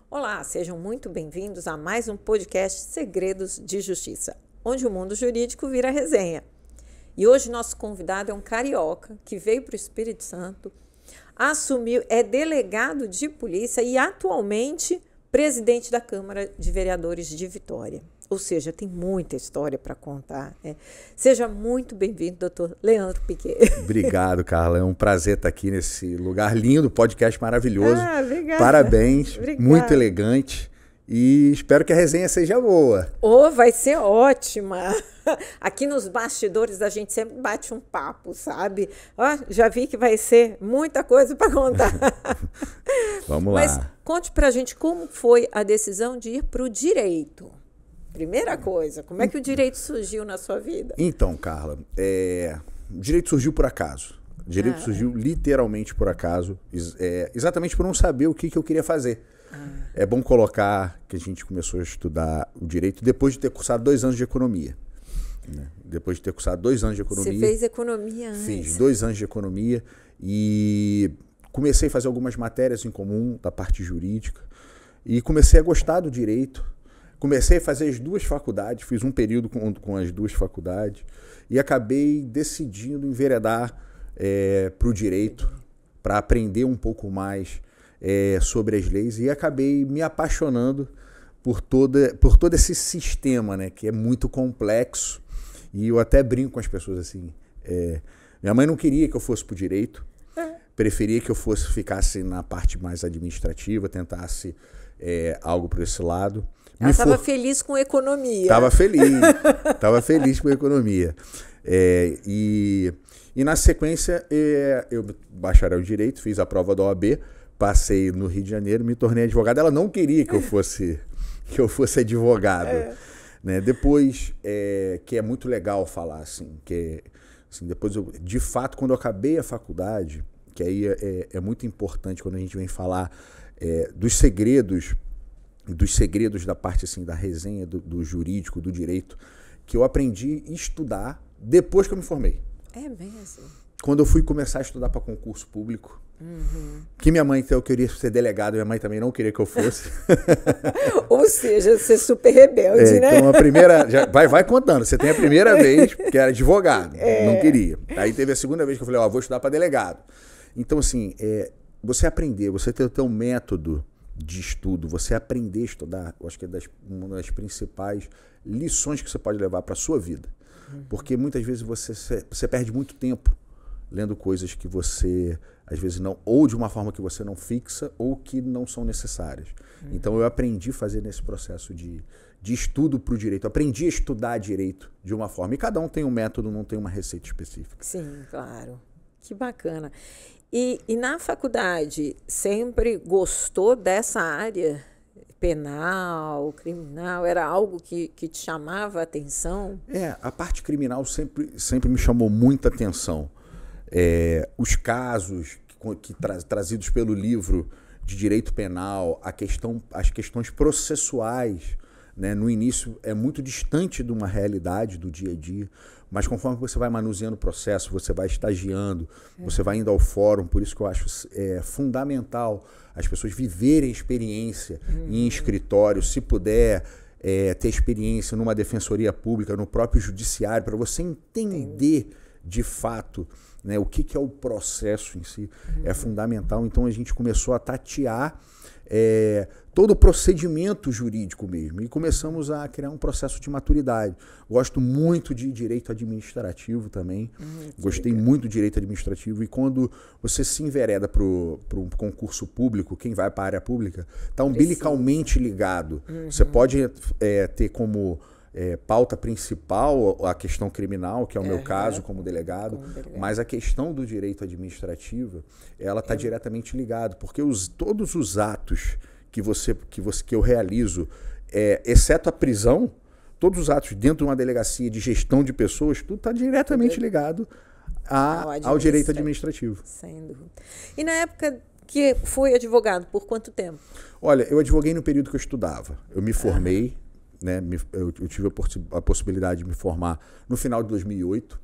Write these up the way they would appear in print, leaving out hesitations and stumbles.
Olá, sejam muito bem-vindos a mais um podcast Segredos de Justiça, onde o mundo jurídico vira resenha. E hoje nosso convidado é um carioca que veio para o Espírito Santo, assumiu, é delegado de polícia e atualmente presidente da Câmara de Vereadores de Vitória. Ou seja, tem muita história para contar. Né? Seja muito bem-vindo, doutor Leandro Piquet. Obrigado, Carla. É um prazer estar aqui nesse lugar lindo, podcast maravilhoso. Obrigada. Parabéns, Obrigada. Muito elegante. E espero que a resenha seja boa. Vai ser ótima. Aqui nos bastidores a gente sempre bate um papo, sabe? Já vi que vai ser muita coisa para contar. Vamos lá. Mas conte para a gente como foi a decisão de ir para o direito. Primeira coisa, como é que o direito surgiu na sua vida? Então, Carla, o direito surgiu por acaso. O direito surgiu literalmente por acaso, exatamente por não saber o que eu queria fazer. É bom colocar que a gente começou a estudar o direito depois de ter cursado 2 anos de economia. Né? Depois de ter cursado 2 anos de economia. Você fez economia antes? Fiz 2 anos de economia e comecei a fazer algumas matérias em comum da parte jurídica e comecei a gostar do direito. Comecei a fazer as 2 faculdades, fiz um período com as 2 faculdades e acabei decidindo enveredar para o direito, para aprender um pouco mais sobre as leis e acabei me apaixonando por todo esse sistema, né, que é muito complexo. E eu até brinco com as pessoas assim, minha mãe não queria que eu fosse para o direito, preferia que eu ficasse na parte mais administrativa, tentasse algo por esse lado. Ela estava feliz com economia. Estava feliz com economia. E na sequência, eu bacharel em Direito, fiz a prova da OAB, passei no Rio de Janeiro, me tornei advogado. Ela não queria que eu fosse advogado. Né? Depois, que é muito legal falar assim, depois de fato, quando eu acabei a faculdade, que aí é muito importante quando a gente vem falar dos segredos da parte assim, da resenha, do jurídico, do direito, que eu aprendi a estudar depois que eu me formei. É mesmo? Quando eu fui começar a estudar para concurso público, que minha mãe, então, eu queria ser delegado, minha mãe também não queria que eu fosse. Ou seja, ser super rebelde, né? Então a primeira, vai contando, você tem a primeira vez que era advogado, não queria. Aí teve a segunda vez que eu falei, vou estudar para delegado. Então assim, você aprender, você ter o teu método de estudo, você aprender a estudar, eu acho que é uma das principais lições que você pode levar para a sua vida. Porque muitas vezes você perde muito tempo lendo coisas que você, às vezes, não, ou de uma forma que você não fixa, ou que não são necessárias. Então eu aprendi a fazer nesse processo de estudo para o direito. Aprendi a estudar direito de uma forma. E cada um tem um método, não tem uma receita específica. Sim, claro. Que bacana. E na faculdade, sempre gostou dessa área penal, criminal? Era algo que te chamava a atenção? A parte criminal sempre me chamou muita atenção. Os casos trazidos pelo livro de direito penal, as questões processuais, né, no início é muito distante de uma realidade do dia a dia, mas conforme você vai manuseando o processo, você vai estagiando, você vai indo ao fórum, por isso que eu acho fundamental as pessoas viverem experiência em escritório, se puder ter experiência numa defensoria pública, no próprio judiciário, para você entender de fato, né, o que é o processo em si. É fundamental. Então a gente começou a tatear todo o procedimento jurídico mesmo e começamos a criar um processo de maturidade. Gosto muito de direito administrativo também, gostei muito do direito administrativo e quando você se envereda para um concurso público, quem vai para a área pública está umbilicalmente ligado. Você pode ter como pauta principal a questão criminal, que é o meu caso como delegado, mas a questão do direito administrativo, ela está diretamente ligada, porque todos os atos que eu realizo, exceto a prisão, todos os atos dentro de uma delegacia de gestão de pessoas, tudo está diretamente ligado ao direito administrativo. Sem dúvida. E na época que foi advogado, por quanto tempo? Olha, eu advoguei no período que eu estudava. Eu me formei né? Eu tive a possibilidade de me formar no final de 2008.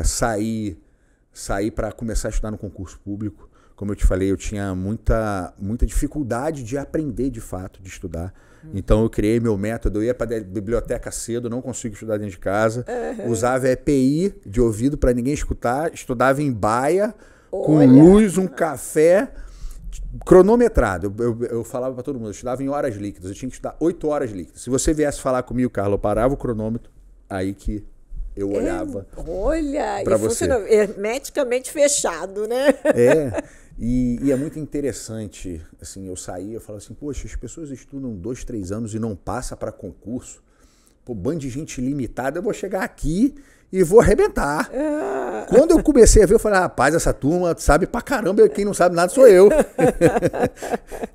Saí para começar a estudar no concurso público. Como eu te falei, eu tinha muita dificuldade de aprender de fato, de estudar. Então eu criei meu método, eu ia para a biblioteca cedo, não consigo estudar dentro de casa. Usava EPI de ouvido para ninguém escutar, estudava em baia, com luz, um café, cronometrado. Eu falava para todo mundo, eu estudava em horas líquidas, eu tinha que estudar 8 horas líquidas. Se você viesse falar comigo, Carla, eu parava o cronômetro, aí que eu olhava. Olha, pra e você. funciona hermeticamente fechado, né? E é muito interessante, assim, eu saía, eu falava assim, poxa, as pessoas estudam 2, 3 anos e não passa para concurso. Pô, bando de gente limitada, eu vou chegar aqui e vou arrebentar. Quando eu comecei a ver, eu falei, rapaz, essa turma sabe pra caramba, quem não sabe nada sou eu.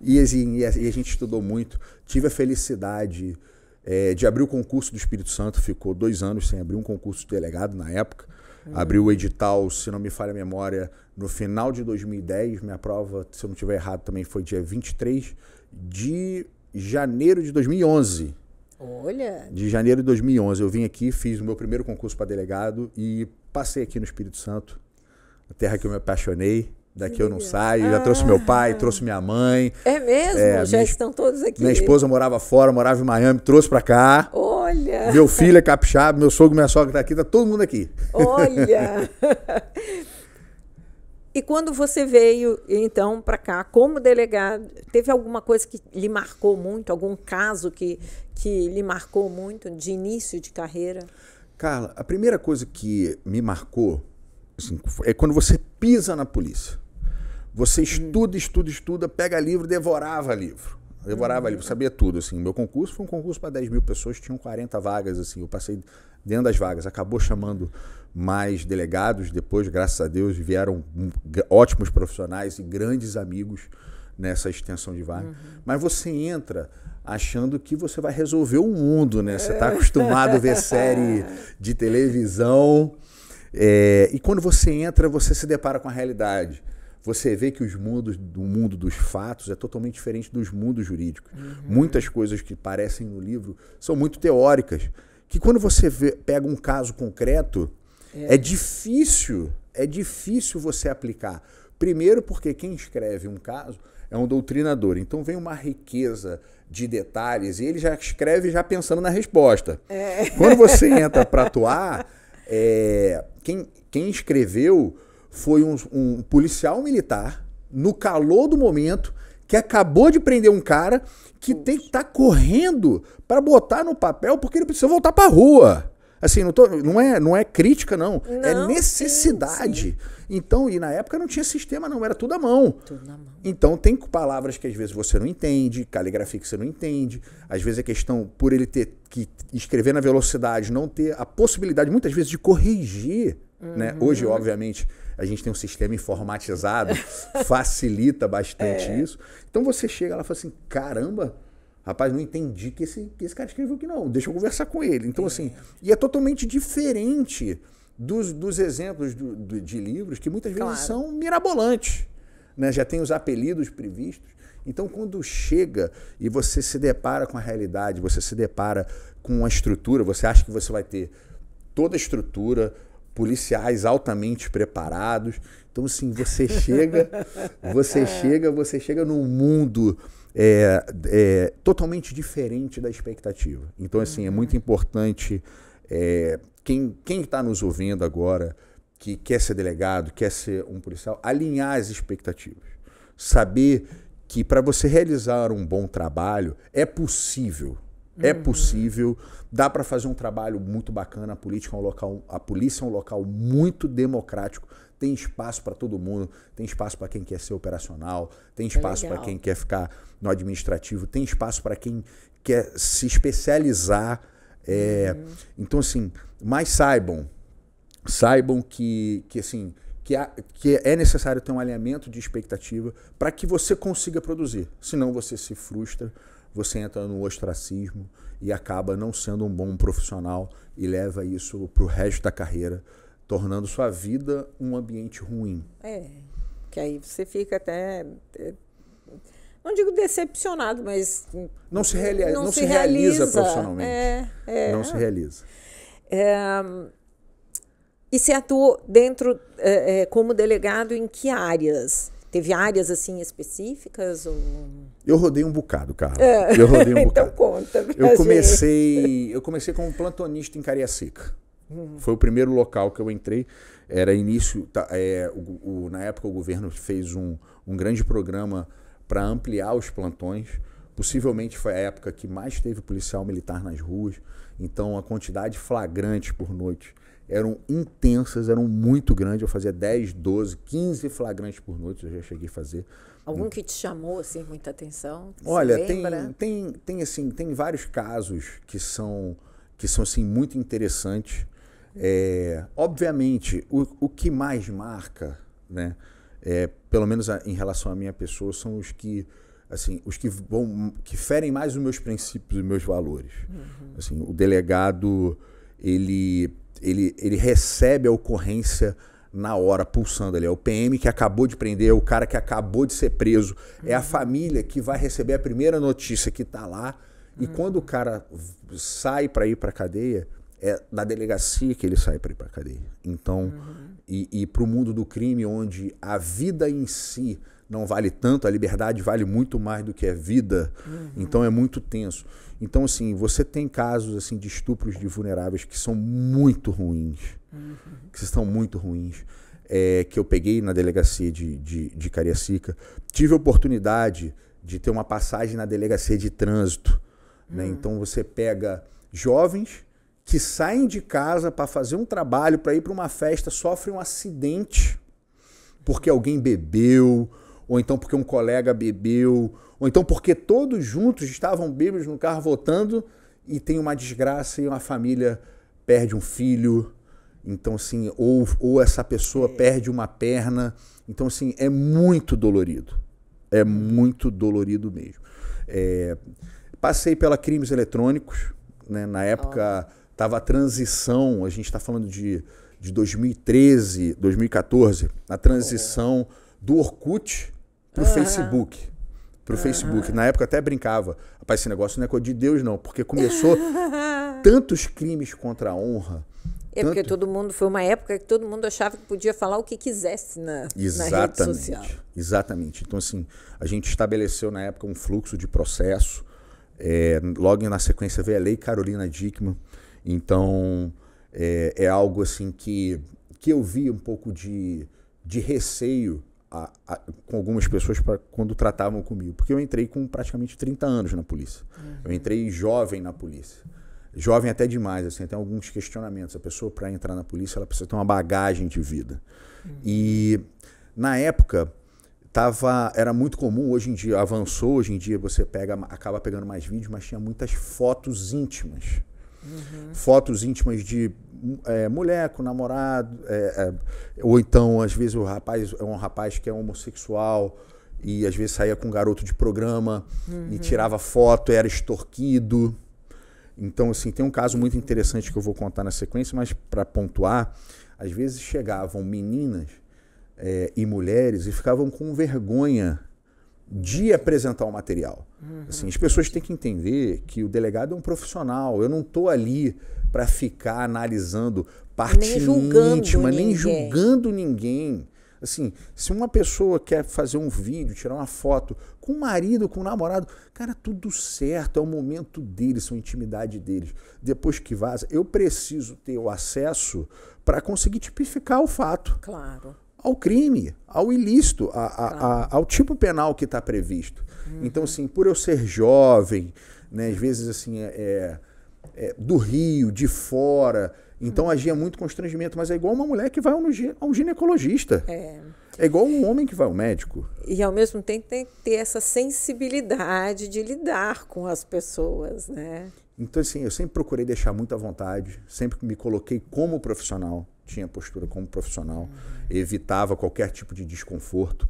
E a gente estudou muito. Tive a felicidade de abrir o concurso do Espírito Santo, ficou 2 anos sem abrir um concurso de delegado na época. Abriu o edital, se não me falha a memória, no final de 2010. Minha prova, se eu não estiver errado, também foi dia 23 de janeiro de 2011. Olha! De janeiro de 2011. Eu vim aqui, fiz o meu primeiro concurso para delegado e passei aqui no Espírito Santo, a terra que eu me apaixonei. Daqui eu não saio. Já trouxe meu pai, trouxe minha mãe. É mesmo? Já estão todos aqui. Minha esposa morava fora, morava em Miami, trouxe para cá. Olha! Meu filho é capixaba, meu sogro e minha sogra tá aqui, tá todo mundo aqui. Olha! E quando você veio, então, para cá, como delegado, teve alguma coisa que lhe marcou muito? Algum caso que lhe marcou muito de início de carreira? Carla, a primeira coisa que me marcou assim, é quando você pisa na polícia. Você estuda, pega livro, devorava livro. Sabia tudo. Assim. Meu concurso foi um concurso para 10 mil pessoas, tinham 40 vagas. Assim, eu passei dentro das vagas. Acabou chamando mais delegados. Depois, graças a Deus, vieram ótimos profissionais e grandes amigos nessa extensão de vaga. Mas você entra achando que você vai resolver o mundo, né? Você está acostumado a ver série de televisão. E quando você entra, você se depara com a realidade. Você vê que o mundo dos fatos é totalmente diferente dos mundos jurídicos. Muitas coisas que parecem no livro são muito teóricas, que quando você pega um caso concreto, é difícil você aplicar. Primeiro porque quem escreve um caso é um doutrinador, então vem uma riqueza de detalhes e ele já escreve já pensando na resposta. Quando você entra para atuar, quem escreveu foi um policial militar, no calor do momento, que acabou de prender um cara que tem que estar correndo para botar no papel porque ele precisa voltar para a rua. Assim, não é crítica, não. É necessidade. Sim. Então, e na época não tinha sistema, não. Era tudo à mão. Tudo na mão. Então, tem palavras que às vezes você não entende, caligrafia que você não entende. Às vezes é questão, por ele ter que escrever na velocidade, não ter a possibilidade, muitas vezes, de corrigir. Né? Hoje, obviamente, a gente tem um sistema informatizado, facilita bastante isso. Então, você chega lá e fala assim, caramba, rapaz, não entendi que esse cara escreveu aqui, não. Deixa eu conversar com ele. Então, assim, e é totalmente diferente dos exemplos de livros que muitas vezes são mirabolantes. Né? Já tem os apelidos previstos. Então, quando chega e você se depara com a realidade, você se depara com a estrutura, você acha que você vai ter toda a estrutura, policiais altamente preparados. Então, assim, você chega num mundo totalmente diferente da expectativa. Então, assim, é muito importante quem está nos ouvindo agora, que quer ser delegado, quer ser um policial, alinhar as expectativas. Saber que para você realizar um bom trabalho é possível. É possível, dá para fazer um trabalho muito bacana. A polícia é um local muito democrático, tem espaço para todo mundo, tem espaço para quem quer ser operacional, tem espaço para quem quer ficar no administrativo, tem espaço para quem quer se especializar. Então, assim, mas saibam que é necessário ter um alinhamento de expectativa para que você consiga produzir. Senão você se frustra, você entra no ostracismo e acaba não sendo um bom profissional e leva isso para o resto da carreira, tornando sua vida um ambiente ruim. Que aí você fica até não digo decepcionado, mas não se realiza profissionalmente. Não se realiza. E você atuou dentro, como delegado, em que áreas? Teve áreas assim específicas? Ou... Eu rodei um bocado, Carla. Eu rodei um bocado. Então conta pra eu comecei como plantonista em Cariacica. Foi o primeiro local que eu entrei. Era início. Na época o governo fez um grande programa para ampliar os plantões. Possivelmente foi a época que mais teve policial militar nas ruas. Então a quantidade de flagrantes por noite eram intensas, eram muito grandes. Eu fazia 10, 12, 15 flagrantes por noite, eu já cheguei a fazer. Algum que te chamou assim, muita atenção? Olha, tem vários casos que são assim, muito interessantes. Obviamente, o que mais marca, né, pelo menos em relação à minha pessoa, são os que ferem mais os meus princípios e meus valores. Assim, o delegado, ele recebe a ocorrência na hora, pulsando ali. É o PM que acabou de prender, é o cara que acabou de ser preso, é a família que vai receber a primeira notícia que está lá. E quando o cara sai para ir para a cadeia, é da delegacia que ele sai para ir para a cadeia. Então, e para o mundo do crime, onde a vida em si não vale tanto, a liberdade vale muito mais do que a vida, então é muito tenso. Então, assim, você tem casos assim, de estupros de vulneráveis que são muito ruins, que eu peguei na delegacia de Cariacica. Tive a oportunidade de ter uma passagem na delegacia de trânsito, né? Então você pega jovens que saem de casa para fazer um trabalho, para ir para uma festa, sofrem um acidente porque alguém bebeu, ou então porque um colega bebeu, ou então porque todos juntos estavam bêbados no carro voltando e tem uma desgraça e uma família perde um filho. Então, assim, ou essa pessoa perde uma perna. Então, assim, é muito dolorido. É muito dolorido mesmo. Passei pela crimes eletrônicos, né? Na época estava a transição, a gente está falando de 2013, 2014, a transição do Orkut pro Facebook. Na época eu até brincava, rapaz, esse negócio não é coisa de Deus não, porque começou tantos crimes contra a honra. Porque foi uma época que todo mundo achava que podia falar o que quisesse na rede social. Exatamente. Então, assim, a gente estabeleceu na época um fluxo de processo. Logo na sequência veio a Lei Carolina Dickmann. Então, é algo assim que eu vi um pouco de receio com algumas pessoas quando tratavam comigo. Porque eu entrei com praticamente 30 anos na polícia. Eu entrei jovem na polícia. Jovem até demais, assim, tem alguns questionamentos. A pessoa, para entrar na polícia, ela precisa ter uma bagagem de vida. E, na época, era muito comum, hoje em dia, avançou, hoje em dia você acaba pegando mais vídeos, mas tinha muitas fotos íntimas. Fotos íntimas de mulher com namorado, ou então, às vezes, o rapaz é um rapaz que é homossexual e, às vezes, saía com um garoto de programa e tirava foto, era extorquido. Então, assim, tem um caso muito interessante que eu vou contar na sequência, mas para pontuar, às vezes chegavam meninas e mulheres e ficavam com vergonha de apresentar o material. Assim, as pessoas têm que entender que o delegado é um profissional. Eu não estou ali para ficar analisando parte íntima, nem julgando ninguém. Assim, se uma pessoa quer fazer um vídeo, tirar uma foto com o marido, com o namorado, cara, tudo certo, é o momento deles, são a intimidade deles. Depois que vaza, eu preciso ter o acesso para conseguir tipificar o fato. Claro. Ao crime, ao ilícito, ao tipo penal que está previsto. Então, assim, por eu ser jovem, né, às vezes, assim, do Rio, de fora, então agia muito constrangimento, mas é igual uma mulher que vai a um ginecologista. É igual um homem que vai ao médico. E, ao mesmo tempo, tem que ter essa sensibilidade de lidar com as pessoas, né? Então, assim, eu sempre procurei deixar muito à vontade, sempre me coloquei como profissional, tinha postura como profissional, evitava qualquer tipo de desconforto.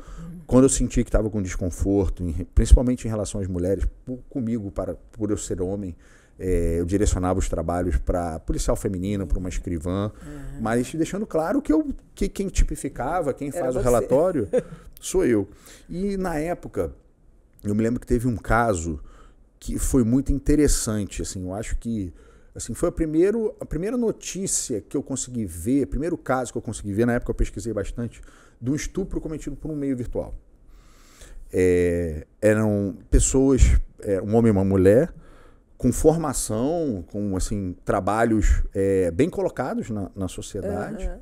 Quando eu sentia que estava com desconforto, principalmente em relação às mulheres, comigo, por eu ser homem, eu direcionava os trabalhos para policial feminino, para uma escrivã, mas deixando claro que quem tipificava, quem faz o relatório, sou eu. E na época, eu me lembro que teve um caso que foi muito interessante, assim, eu acho que assim, foi a primeira notícia que eu consegui ver, primeiro caso que eu consegui ver, na época eu pesquisei bastante, de um estupro cometido por um meio virtual. Eram pessoas, um homem e uma mulher, com formação, com assim, trabalhos bem colocados na sociedade. Uhum.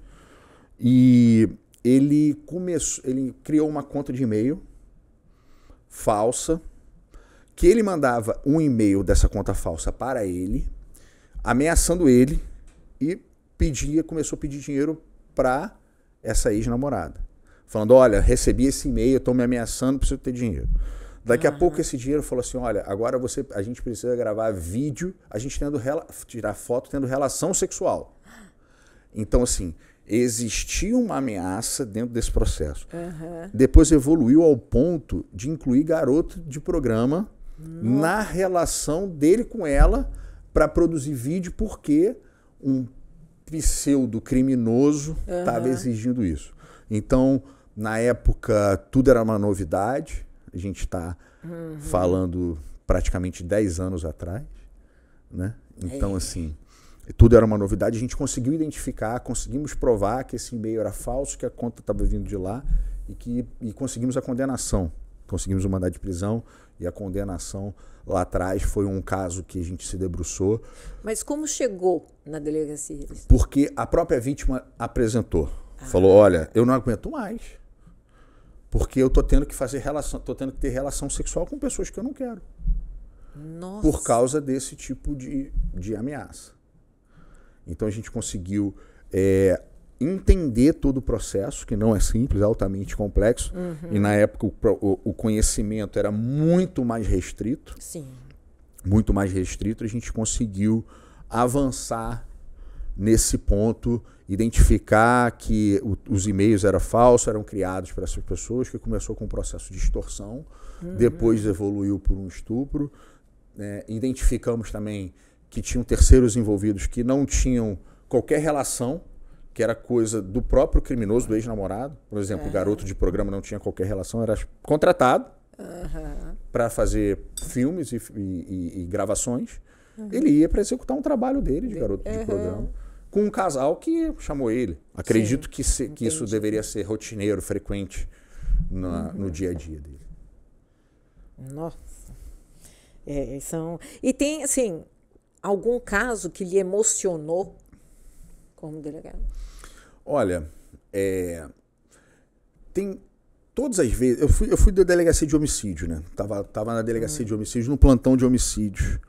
E ele criou uma conta de e-mail falsa, que ele mandava um e-mail dessa conta falsa para ele, ameaçando ele, e começou a pedir dinheiro para essa ex-namorada. Falando, olha, recebi esse e-mail, estou me ameaçando, preciso ter dinheiro. Daqui a pouco esse dinheiro falou assim, olha, agora a gente precisa gravar vídeo, a gente tirar foto tendo relação sexual. Então, assim, existia uma ameaça dentro desse processo. Depois evoluiu ao ponto de incluir garoto de programa na relação dele com ela para produzir vídeo, porque um pseudo-criminoso estava exigindo isso. Então, na época, tudo era uma novidade. A gente está falando praticamente 10 anos atrás, né? Então, assim, tudo era uma novidade. A gente conseguiu identificar, conseguimos provar que esse e-mail era falso, que a conta estava vindo de lá e conseguimos a condenação. Conseguimos o mandado de prisão e a condenação lá atrás foi um caso que a gente se debruçou. Mas como chegou na delegacia? Porque a própria vítima apresentou. Falou, olha, eu não aguento mais. Porque eu tô tendo que ter relação sexual com pessoas que eu não quero. Nossa. Por causa desse tipo de ameaça. Então a gente conseguiu entender todo o processo, que não é simples, é altamente complexo. E na época o conhecimento era muito mais restrito. Sim. Muito mais restrito. A gente conseguiu avançar nesse ponto, identificar que os e-mails eram falsos, eram criados para essas pessoas, que começou com um processo de extorsão, depois evoluiu por um estupro. Identificamos também que tinham terceiros envolvidos que não tinham qualquer relação, que era coisa do próprio criminoso, do ex-namorado. Por exemplo, o garoto de programa não tinha qualquer relação, era contratado para fazer filmes e gravações. Ele ia para executar um trabalho dele de garoto de programa, com um casal que chamou ele. Acredito que isso deveria ser rotineiro, frequente no dia a dia dele. Nossa. E tem, assim, algum caso que lhe emocionou como delegado? Olha, tem todas as vezes... Eu fui da delegacia de homicídio, né? Tava na delegacia de homicídio, no plantão de homicídios,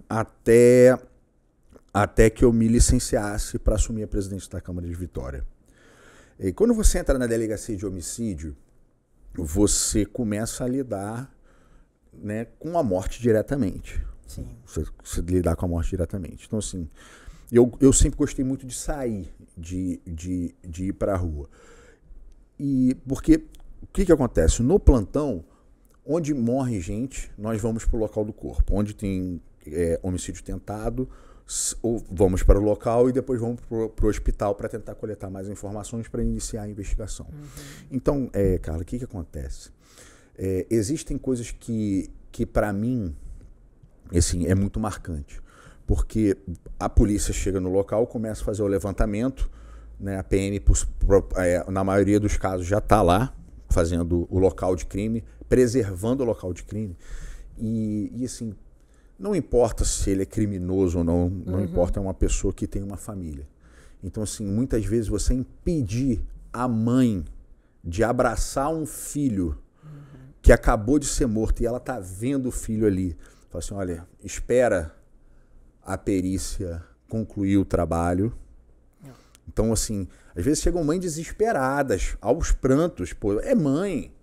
até que eu me licenciasse para assumir a presidência da Câmara de Vitória. E quando você entra na delegacia de homicídio, você começa a lidar, né, com a morte diretamente. Sim. Você lidar com a morte diretamente. Então, assim, eu sempre gostei muito de sair, de ir para a rua. Porque o que acontece? No plantão, onde morre gente, nós vamos para o local do corpo. Onde tem homicídio tentado, ou vamos para o local e depois vamos para o hospital para tentar coletar mais informações para iniciar a investigação. Então, Carla, o que acontece? Existem coisas que para mim, assim, é muito marcante. Porque a polícia chega no local, começa a fazer o levantamento, né? A PM, na maioria dos casos, já está lá, fazendo o local de crime, preservando o local de crime. E assim, não importa se ele é criminoso ou não, não importa, é uma pessoa que tem uma família. Então, assim, muitas vezes você impedir a mãe de abraçar um filho que acabou de ser morto e ela está vendo o filho ali. Fala assim, olha, espera a perícia concluir o trabalho. Então, assim, às vezes chegam mães desesperadas, aos prantos. Pô, é mãe.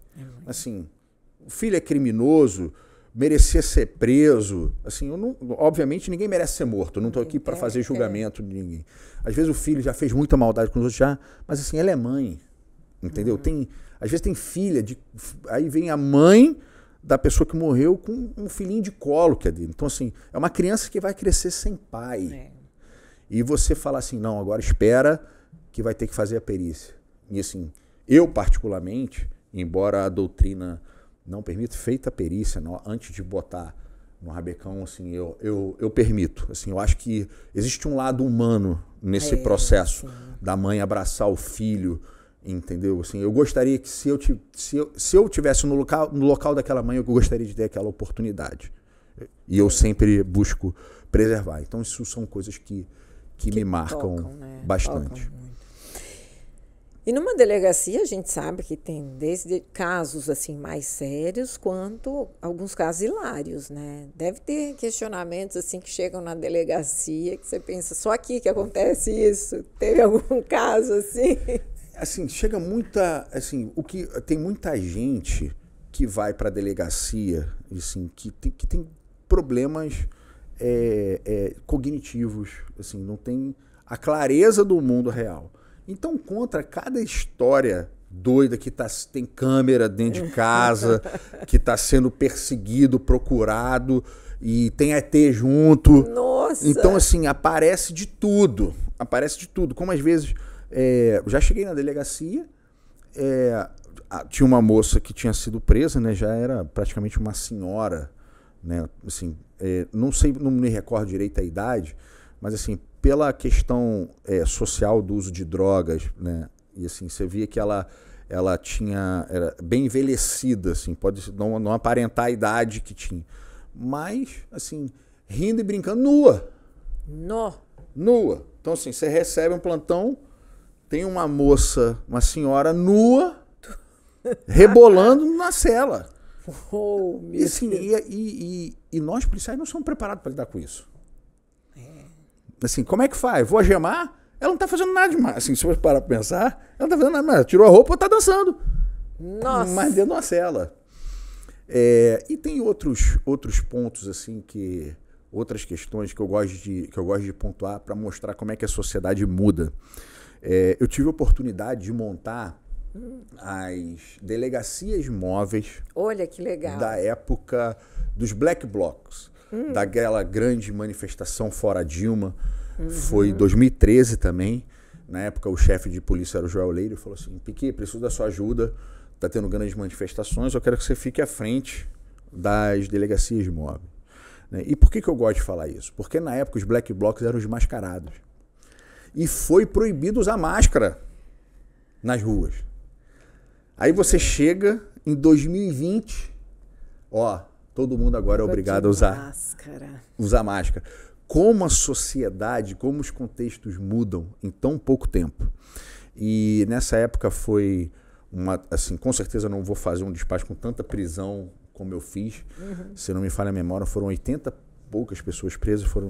Assim, o filho é criminoso, merecia ser preso. Assim, obviamente ninguém merece ser morto. Eu não estou aqui para fazer julgamento de ninguém. Às vezes o filho já fez muita maldade com os outros, mas assim, ela é mãe. Entendeu? Às vezes tem filha, aí vem a mãe da pessoa que morreu com um filhinho de colo que é dele. Então, assim, é uma criança que vai crescer sem pai. E você fala assim, não, agora espera que vai ter que fazer a perícia. E assim, eu particularmente, embora a doutrina não permito, feita a perícia, antes de botar no rabecão, assim, eu permito. Assim, eu acho que existe um lado humano nesse processo da mãe abraçar o filho, entendeu? Assim, eu gostaria que se eu tivesse no local daquela mãe, eu gostaria de ter aquela oportunidade. E eu sempre busco preservar. Então, isso são coisas que me marcam tocam, né? bastante. Tocam muito. E numa delegacia a gente sabe que tem desde casos assim mais sérios quanto alguns casos hilários, né? Deve ter questionamentos assim que chegam na delegacia que você pensa, só aqui que acontece isso? Teve algum caso assim? Assim, chega muita, assim, tem muita gente que vai para a delegacia, assim, que tem problemas cognitivos, assim, não tem a clareza do mundo real. Então, contra cada história doida que tem câmera dentro de casa, que está sendo perseguido, procurado, e tem ET junto. Nossa! Então, assim, aparece de tudo. Como às vezes, já cheguei na delegacia, tinha uma moça que tinha sido presa, né? Já era praticamente uma senhora, né? Assim, não me recordo direito a idade, mas assim, pela questão social do uso de drogas, né? E assim, você via que ela era bem envelhecida, assim, pode não aparentar a idade que tinha, mas assim, rindo e brincando, nua. Nua. Então assim, você recebe um plantão, tem uma senhora nua, rebolando na cela. Oh, e assim, e nós policiais não somos preparados para lidar com isso. Assim, como é que faz? Vou algemar? Ela não tá fazendo nada demais. Assim, se você parar pra pensar, ela não tá fazendo nada demais. Tirou a roupa e tá dançando. Nossa! Mas dentro de uma cela. E tem outros pontos, assim, outras questões que eu gosto de pontuar para mostrar como é que a sociedade muda. Eu tive a oportunidade de montar as delegacias móveis. Olha que legal. Da época dos Black Blocs. Daquela grande manifestação fora Dilma. Foi em 2013 também. Na época, o chefe de polícia era o Joel Leire. Falou assim, Piquet, preciso da sua ajuda. Está tendo grandes manifestações. Eu quero que você fique à frente das delegacias móveis. E por que eu gosto de falar isso? Porque na época os Black Blocs eram os mascarados. E foi proibido usar máscara nas ruas. Aí você chega em 2020, todo mundo agora é obrigado a usar máscara. Como a sociedade, como os contextos mudam em tão pouco tempo. E nessa época foi assim, com certeza eu não vou fazer um despacho com tanta prisão como eu fiz. Se não me falha a memória, foram 80 poucas pessoas presas, foram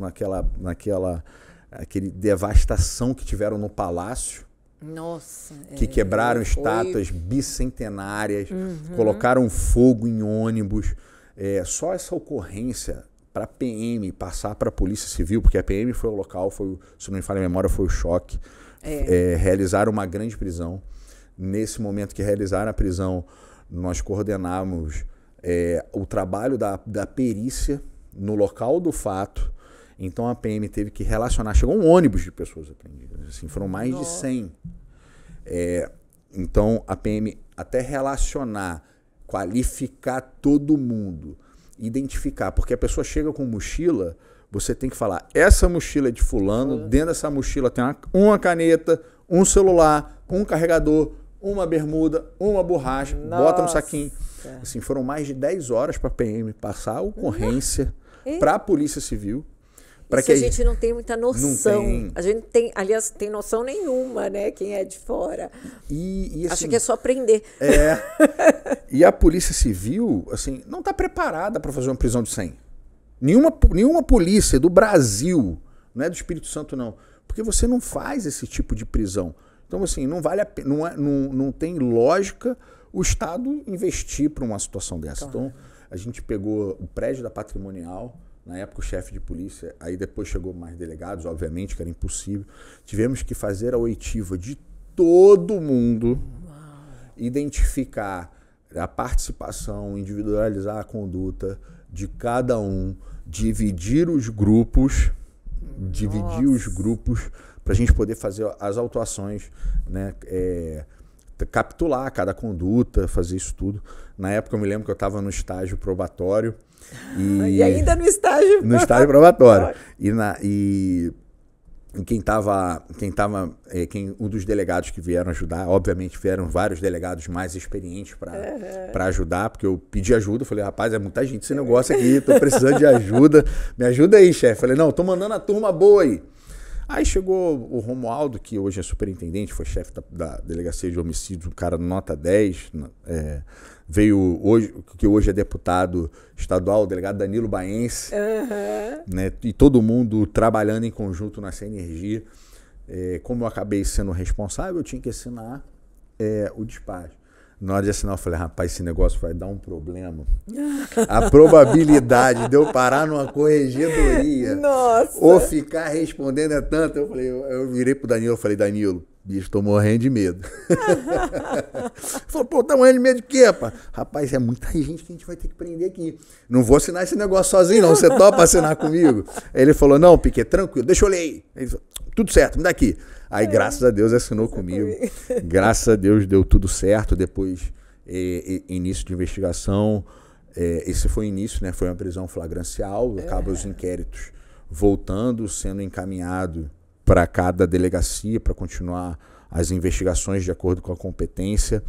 aquele devastação que tiveram no Palácio. Nossa! Que quebraram estátuas bicentenárias, colocaram fogo em ônibus. Só essa ocorrência para a PM passar para a Polícia Civil, porque a PM foi o local, se não me falha a memória, foi o choque. Realizaram uma grande prisão. Nesse momento que realizaram a prisão, nós coordenamos o trabalho da perícia no local do fato. Então a PM teve que relacionar, chegou um ônibus de pessoas apreendidas, assim, foram mais de 100. Então a PM até relacionar, qualificar todo mundo, identificar, porque a pessoa chega com mochila, você tem que falar, essa mochila é de fulano, dentro dessa mochila tem uma caneta, um celular, um carregador, uma bermuda, uma borracha, bota no saquinho. Assim, foram mais de 10 horas para a PM passar a ocorrência para a Polícia Civil. Isso a gente não tem muita noção. A gente tem, aliás, tem noção nenhuma, né? Quem é de fora. Assim, acha que é só prender. E a Polícia Civil, assim, não está preparada para fazer uma prisão de 100. Nenhuma polícia do Brasil, não é do Espírito Santo, não. Porque você não faz esse tipo de prisão. Então, assim, não vale a pena, não tem lógica o Estado investir para uma situação dessa. Claro. Então, a gente pegou o prédio da Patrimonial. Na época, o chefe de polícia, aí depois chegou mais delegados, obviamente, que era impossível. Tivemos que fazer a oitiva de todo mundo, identificar a participação, individualizar a conduta de cada um, dividir os grupos para a gente poder fazer as autuações, né, capitular cada conduta, fazer isso tudo. Na época eu me lembro que eu estava no estágio probatório. E ainda no estágio? No estágio probatório. Um dos delegados que vieram ajudar, obviamente vieram vários delegados mais experientes para ajudar, porque eu pedi ajuda, falei, rapaz, é muita gente esse negócio aqui, tô precisando de ajuda, me ajuda aí, chefe. Falei, não, tô mandando a turma boa aí. Aí chegou o Romualdo, que hoje é superintendente, foi chefe da delegacia de homicídios, um cara nota 10, veio hoje, que hoje é deputado estadual, o delegado Danilo Baense, né, e todo mundo trabalhando em conjunto nessa energia. Como eu acabei sendo responsável, eu tinha que assinar o despacho. Na hora de assinar, eu falei, rapaz, esse negócio vai dar um problema. A probabilidade de eu parar numa corregedoria ou ficar respondendo é tanta. Eu virei pro Danilo e falei, Danilo, bicho, tô morrendo de medo. Falou, pô, tá morrendo de medo de quê, pá? Rapaz, é muita gente que a gente vai ter que prender aqui. Não vou assinar esse negócio sozinho, não. Você topa assinar comigo? Aí ele falou, não, Piquet, tranquilo, deixa eu ler aí. Ele falou, tudo certo, me dá aqui. Aí, graças a Deus, assinou comigo. Graças a Deus, deu tudo certo. Depois, início de investigação. Esse foi o início, né? Foi uma prisão flagrancial. Acaba os inquéritos voltando, sendo encaminhado para cada delegacia para continuar as investigações de acordo com a competência.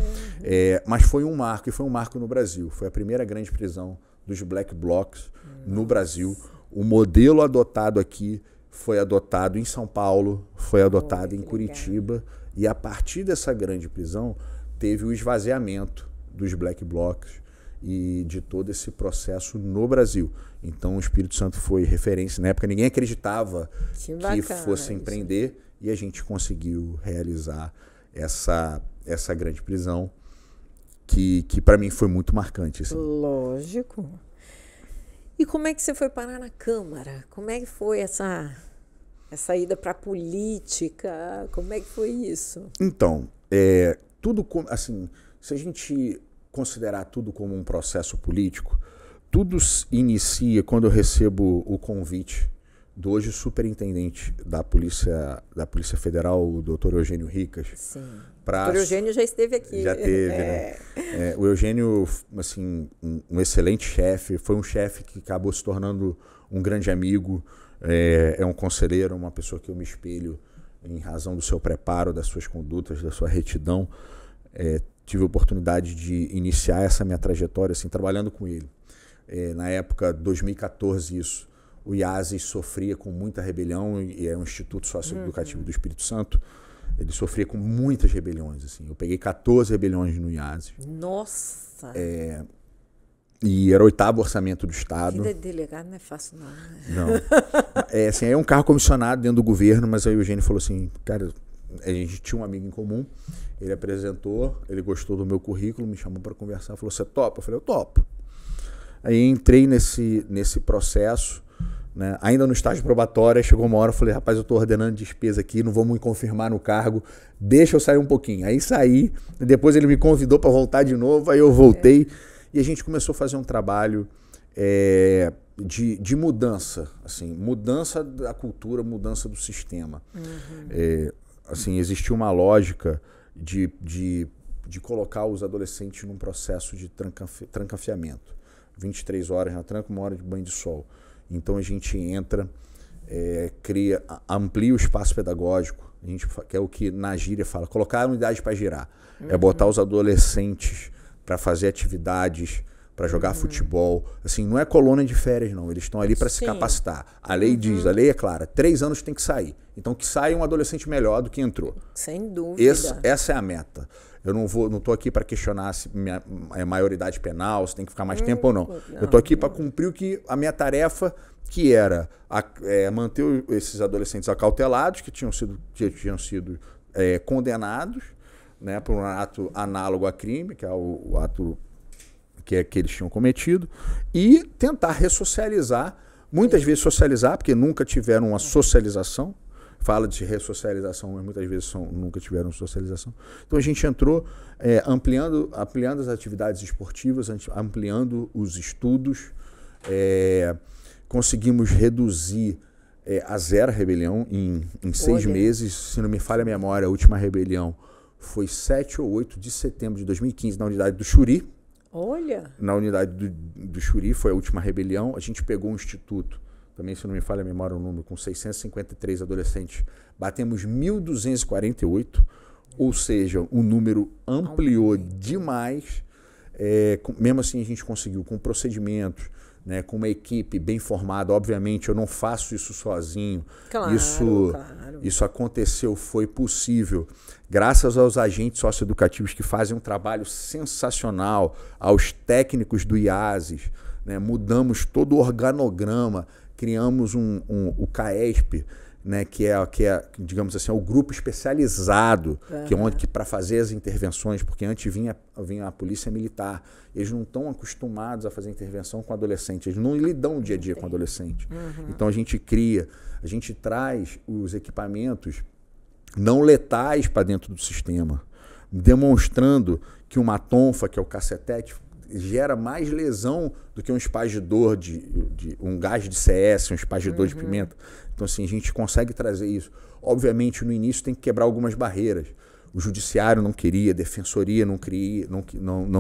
Mas foi um marco, e foi um marco no Brasil. Foi a primeira grande prisão dos Black Blocs no Brasil. O modelo adotado aqui foi adotado em São Paulo, foi adotado em Curitiba, e a partir dessa grande prisão teve o esvaziamento dos Black Blocs e de todo esse processo no Brasil. Então o Espírito Santo foi referência. Na época ninguém acreditava que fosse empreender, e a gente conseguiu realizar essa grande prisão que para mim foi muito marcante. Assim. Lógico. E como é que você foi parar na Câmara? Como é que foi essa ida para a política? Como é que foi isso? Então, tudo assim, se a gente considerar tudo como um processo político, tudo inicia quando eu recebo o convite do hoje superintendente da Polícia Federal, o doutor Eugênio Ricas. Sim. O doutor Eugênio já esteve aqui. Já teve, né? O Eugênio, assim, um excelente chefe, foi um chefe que acabou se tornando um grande amigo, é um conselheiro, uma pessoa que eu me espelho em razão do seu preparo, das suas condutas, da sua retidão. Tive a oportunidade de iniciar essa minha trajetória assim, trabalhando com ele. Na época, 2014, isso, o IASES sofria com muita rebelião, e é um Instituto Socioeducativo do Espírito Santo. Ele sofria com muitas rebeliões. Assim. Eu peguei 14 rebeliões no IASES. Nossa! E era o 8º orçamento do Estado. Vida de delegado não é fácil, não. Né? Não. Assim, é um cargo comissionado dentro do governo, mas aí o Eugênio falou assim, cara, a gente tinha um amigo em comum, ele apresentou, ele gostou do meu currículo, me chamou para conversar, falou, você topa? Eu falei, eu topo. Aí entrei nesse processo, né? Ainda no estágio probatório, chegou uma hora, eu falei, rapaz, eu estou ordenando despesa aqui, não vou me confirmar no cargo, deixa eu sair um pouquinho. Aí saí, depois ele me convidou para voltar de novo, aí eu voltei, e a gente começou a fazer um trabalho de mudança, assim, mudança da cultura, mudança do sistema. Assim, existia uma lógica de colocar os adolescentes num processo de trancafiamento. 23 horas na tranca, 1 hora de banho de sol. Então a gente entra, amplia o espaço pedagógico, a gente, que é o que na gíria fala, colocar a unidade para girar. É botar os adolescentes para fazer atividades, para jogar futebol. Assim, não é colônia de férias, não. Eles estão ali para se capacitar. A lei diz, a lei é clara, 3 anos tem que sair. Então que saia um adolescente melhor do que entrou. Sem dúvida. Essa é a meta. Eu não estou aqui para questionar se é maioridade penal, se tem que ficar mais tempo ou não. Eu estou aqui para cumprir a minha tarefa, que era manter esses adolescentes acautelados, que tinham sido condenados, né, por um ato análogo a crime, que é o ato que eles tinham cometido, e tentar ressocializar, muitas vezes socializar, porque nunca tiveram uma socialização. Fala de ressocialização, mas muitas vezes nunca tiveram socialização. Então a gente entrou ampliando as atividades esportivas, ampliando os estudos, conseguimos reduzir a 0 rebelião em 6 meses. Se não me falha a memória, a última rebelião foi 7 ou 8 de setembro de 2015, na unidade do Xuri. Olha! Na unidade do Xuri, foi a última rebelião. A gente pegou um instituto, também se não me falha a memória o número, com 653 adolescentes. Batemos 1.248, ou seja, o número ampliou demais. Mesmo assim a gente conseguiu com procedimentos, né, com uma equipe bem formada. Obviamente eu não faço isso sozinho. Claro, isso aconteceu, foi possível graças aos agentes socioeducativos que fazem um trabalho sensacional, aos técnicos do IASES, né, mudamos todo o organograma, criamos o CAESP, né, que é, digamos assim, o grupo especializado, que para fazer as intervenções, porque antes vinha a polícia militar, eles não estão acostumados a fazer intervenção com adolescente, eles não lidam dia a dia com adolescente. Então a gente traz os equipamentos não letais para dentro do sistema, demonstrando que uma tonfa, que é o cacetete, gera mais lesão do que um espargidor um gás de CS, um espargidor de pimenta. Então, assim, a gente consegue trazer isso. Obviamente, no início tem que quebrar algumas barreiras. O judiciário não queria, a defensoria não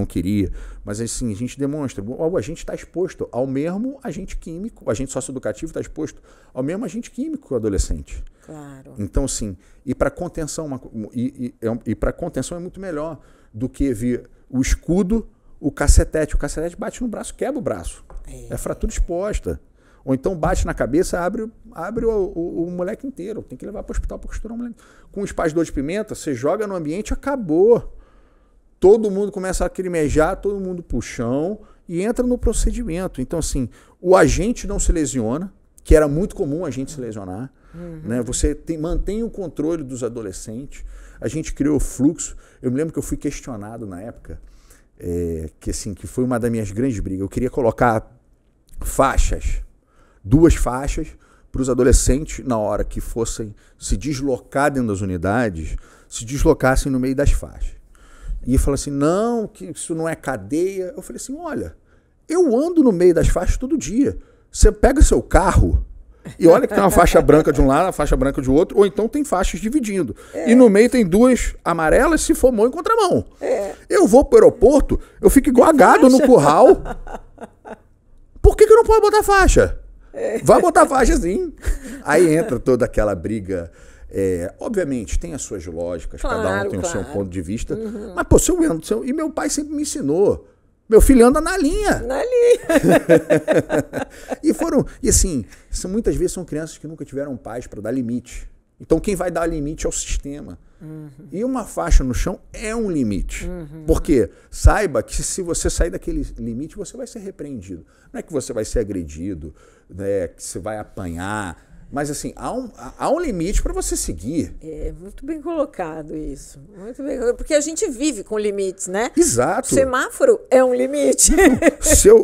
queria. Mas, assim, a gente demonstra. A gente está exposto ao mesmo agente químico, o agente socioeducativo está exposto ao mesmo agente químico que o adolescente. Claro. Então, assim, e para contenção, para contenção é muito melhor do que vir o escudo, o cacetete. O cacetete bate no braço, quebra o braço. É fratura exposta. Ou então bate na cabeça, abre o moleque inteiro. Tem que levar para o hospital para costurar o moleque. Com um espargidor de pimenta, você joga no ambiente, acabou. Todo mundo começa a lacrimejar, todo mundo pro chão e entra no procedimento. Então, assim, o agente não se lesiona, que era muito comum a gente se lesionar. Né? Você mantém o controle dos adolescentes. A gente criou fluxo. Eu me lembro que eu fui questionado na época, que foi uma das minhas grandes brigas. Eu queria colocar faixas, 2 faixas, para os adolescentes, na hora que fossem se deslocar dentro das unidades, se deslocassem no meio das faixas. E falou assim, não, que isso não é cadeia. Eu falei assim, olha, eu ando no meio das faixas todo dia. Você pega seu carro e olha que tem uma faixa branca de um lado, uma faixa branca de outro, ou então tem faixas dividindo. E no meio tem 2 amarelas, se for mão e contramão. Eu vou pro aeroporto, eu fico igual gado no curral. Por que eu não posso botar faixa? Vai botar faixa sim. Aí entra toda aquela briga. Obviamente, tem as suas lógicas, claro, cada um tem o seu ponto de vista. Mas, pô, e meu pai sempre me ensinou. Meu filho anda na linha. Na linha. E assim, muitas vezes são crianças que nunca tiveram pais para dar limite. Então, quem vai dar limite é o sistema. E uma faixa no chão é um limite. Porque saiba que se você sair daquele limite, você vai ser repreendido. Não é que você vai ser agredido, né, que você vai apanhar. Mas assim, há um limite para você seguir. É muito bem colocado isso. Muito bem colocado, porque a gente vive com limites, né? Exato. O semáforo é um limite.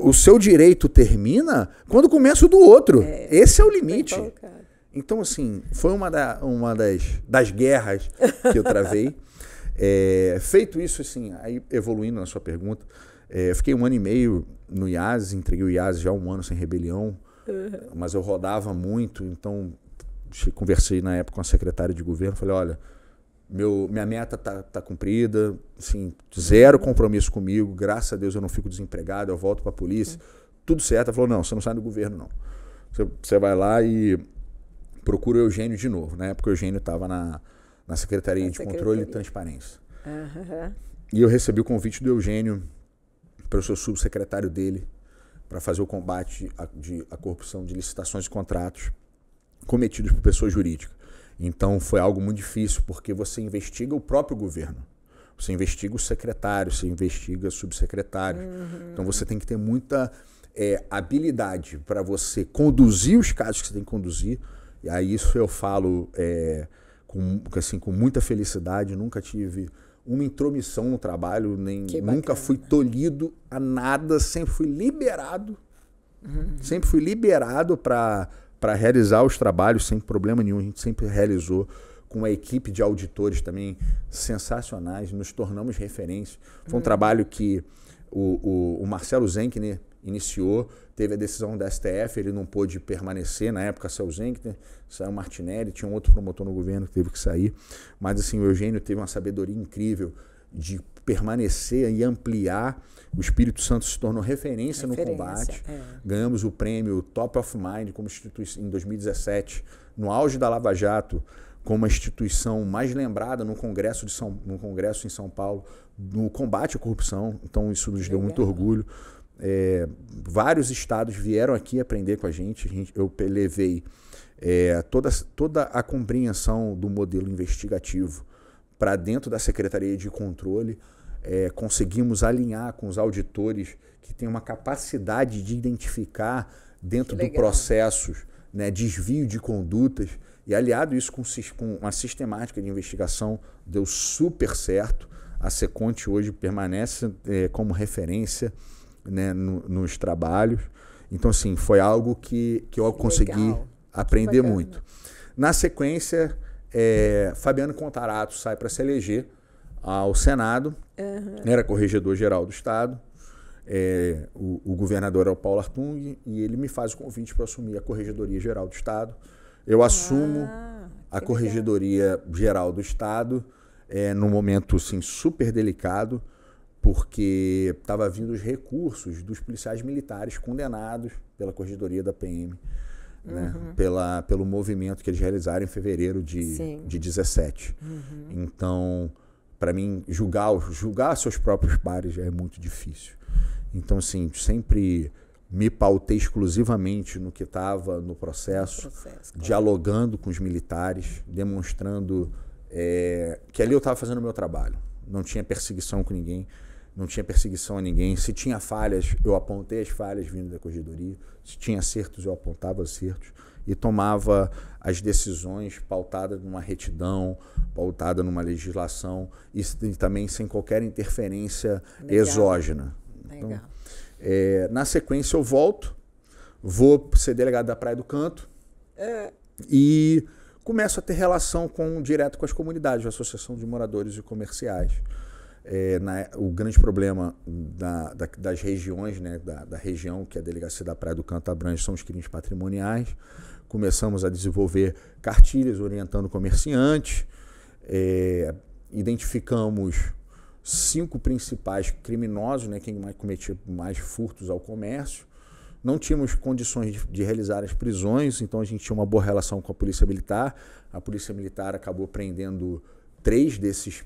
O seu direito termina quando começa o do outro. Esse é o limite. Então, assim, foi uma das guerras que eu travei. Feito isso, assim, aí evoluindo na sua pergunta, fiquei 1 ano e meio no IASES, entreguei o IASES já 1 ano sem rebelião, mas eu rodava muito, então conversei na época com a secretária de governo, falei, olha, minha meta tá cumprida, assim, 0 compromisso comigo, graças a Deus eu não fico desempregado, eu volto para a polícia, tudo certo. Ela falou, não, você não sai do governo, não. Você vai lá e procura o Eugênio de novo. Na época o Eugênio estava na Secretaria de Controle e Transparência. E eu recebi o convite do Eugênio para eu ser o subsecretário dele para fazer o combate à corrupção de licitações e contratos cometidos por pessoa jurídica. Então foi algo muito difícil, porque você investiga o próprio governo. Você investiga o secretário, você investiga subsecretários. Então você tem que ter muita habilidade para você conduzir os casos que você tem que conduzir. E aí isso eu falo com muita felicidade. Nunca tive uma intromissão no trabalho, nunca fui tolhido a nada, sempre fui liberado. Sempre fui liberado para realizar os trabalhos sem problema nenhum. A gente sempre realizou com uma equipe de auditores também sensacionais, nos tornamos referência. Foi um trabalho que o Marcelo Zenkner iniciou, teve a decisão da STF, ele não pôde permanecer, na época saiu o Zenkner, saiu o Martinelli, tinha um outro promotor no governo que teve que sair, mas assim, o Eugênio teve uma sabedoria incrível de permanecer e ampliar. O Espírito Santo se tornou referência no combate. Ganhamos o prêmio Top of Mind como instituição em 2017, no auge da Lava Jato, como a instituição mais lembrada no Congresso em São Paulo, no combate à corrupção. Então isso nos deu muito orgulho. Vários estados vieram aqui aprender com a gente. Eu levei toda a compreensão do modelo investigativo para dentro da Secretaria de Controle. Conseguimos alinhar com os auditores que têm uma capacidade de identificar dentro do processo, né, desvio de condutas, e aliado isso com uma sistemática de investigação, deu super certo. A Seconte hoje permanece como referência, né, nos trabalhos. Então, assim, foi algo que eu consegui aprender muito. Na sequência, Fabiano Contarato sai para se eleger ao Senado, era corregedor-geral do Estado, o governador era o Paulo Artung, e ele me faz o convite para assumir a Corregedoria-Geral do Estado. Eu assumo a Corregedoria-Geral do Estado num momento assim, super delicado, porque estava vindo os recursos dos policiais militares condenados pela Corregedoria da PM, né, pelo movimento que eles realizaram em fevereiro de 17. Então, para mim, julgar seus próprios pares é muito difícil. Então, assim, sempre me pautei exclusivamente no que estava no processo, dialogando com os militares, demonstrando que ali eu estava fazendo o meu trabalho. Não tinha perseguição com ninguém, não tinha perseguição a ninguém. Se tinha falhas, eu apontei as falhas vindo da corregedoria. Se tinha acertos, eu apontava acertos. E tomava as decisões pautadas numa retidão, pautada numa legislação, e também sem qualquer interferência exógena. Então, na sequência, eu vou ser delegado da Praia do Canto e começo a ter relação direto com as comunidades, a Associação de Moradores e Comerciais. O grande problema das regiões, né, da região que a Delegacia da Praia do Canto abrange, são os crimes patrimoniais. Começamos a desenvolver cartilhas orientando comerciantes, identificamos 5 principais criminosos, né, quem cometia mais furtos ao comércio. Não tínhamos condições de realizar as prisões, então a gente tinha uma boa relação com a Polícia Militar. A Polícia Militar acabou prendendo 3 desses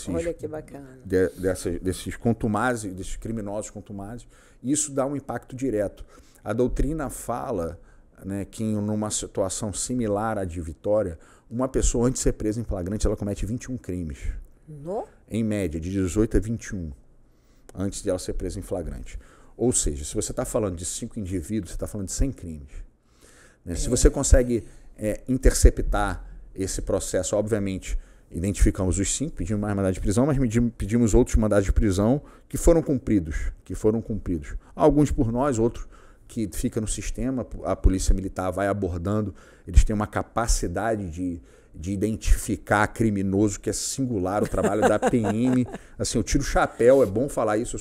Olha que bacana. Desses contumazes, desses criminosos contumazes. Isso dá um impacto direto. A doutrina fala, né, que numa situação similar à de Vitória, uma pessoa, antes de ser presa em flagrante, ela comete 21 crimes. Em média, de 18 a 21, antes de ela ser presa em flagrante. Ou seja, se você está falando de 5 indivíduos, você está falando de 100 crimes. Né? Se você consegue interceptar esse processo, obviamente, identificamos os 5, pedimos mais mandados de prisão, mas pedimos outros mandados de prisão que foram cumpridos. Alguns por nós, outros que fica no sistema, a Polícia Militar vai abordando, eles têm uma capacidade de identificar criminoso que é singular, o trabalho da PM. Assim, eu tiro o chapéu, é bom falar isso, eu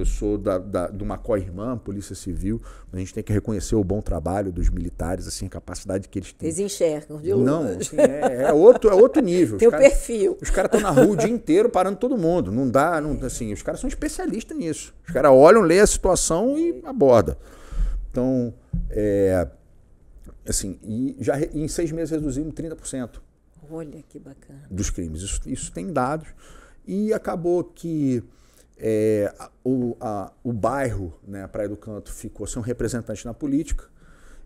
sou de uma co-irmã, Polícia Civil, a gente tem que reconhecer o bom trabalho dos militares, assim, a capacidade que eles têm. Eles enxergam de longe. Não, assim, é outro nível. Tem o perfil. Os caras estão na rua o dia inteiro parando todo mundo. Não dá, assim, os caras são especialistas nisso. Os caras olham, lêem a situação e abordam. Então, assim, e em 6 meses reduzimos 30%. Olha que bacana. Dos crimes. Isso tem dados. E acabou que o bairro, né, a Praia do Canto, ficou sem um representante na política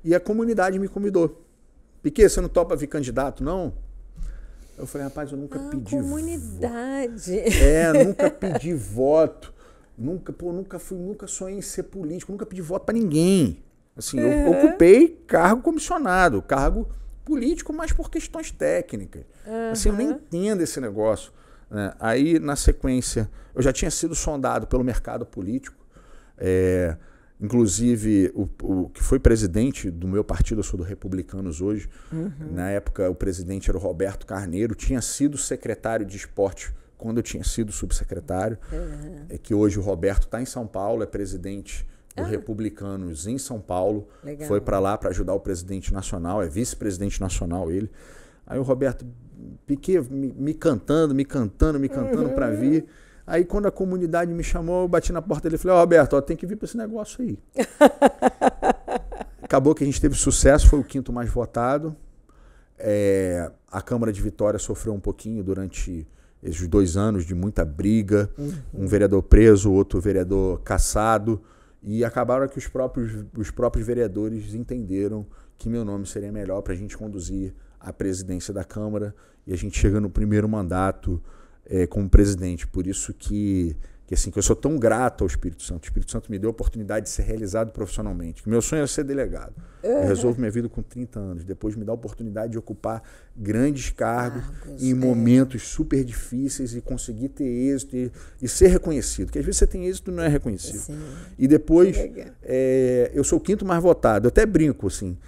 e a comunidade me convidou. Piquet, você não topa vir candidato, não? Eu falei, rapaz, eu nunca pedi comunidade. Nunca pedi voto. Nunca sonhei em ser político, nunca pedi voto para ninguém. Assim, eu ocupei cargo comissionado, cargo político, mas por questões técnicas. Assim, eu nem entendo esse negócio. Né? Aí, na sequência, eu já tinha sido sondado pelo mercado político. Inclusive, o que foi presidente do meu partido, eu sou do Republicanos hoje. Na época, o presidente era o Roberto Carneiro, tinha sido secretário de esporte quando eu tinha sido subsecretário. Que hoje o Roberto está em São Paulo, é presidente do Republicanos em São Paulo. Legal. Foi para lá para ajudar o presidente nacional, é vice-presidente nacional ele. Aí o Roberto Piquet me cantando para vir. Aí quando a comunidade me chamou, eu bati na porta dele e falei, Roberto, tem que vir para esse negócio aí. Acabou que a gente teve sucesso, foi o 5º mais votado. A Câmara de Vitória sofreu um pouquinho durante esses 2 anos de muita briga, um vereador preso, outro vereador cassado, e acabaram que os próprios vereadores entenderam que meu nome seria melhor para a gente conduzir a presidência da Câmara, e a gente chega no primeiro mandato como presidente. Por isso que eu sou tão grato ao Espírito Santo. O Espírito Santo me deu a oportunidade de ser realizado profissionalmente. Meu sonho é ser delegado. Eu resolvo minha vida com 30 anos. Depois me dá a oportunidade de ocupar grandes cargos em momentos super difíceis e conseguir ter êxito e ser reconhecido. Porque às vezes você tem êxito e não é reconhecido. Sim. E depois, eu sou o 5º mais votado. Eu até brinco, assim,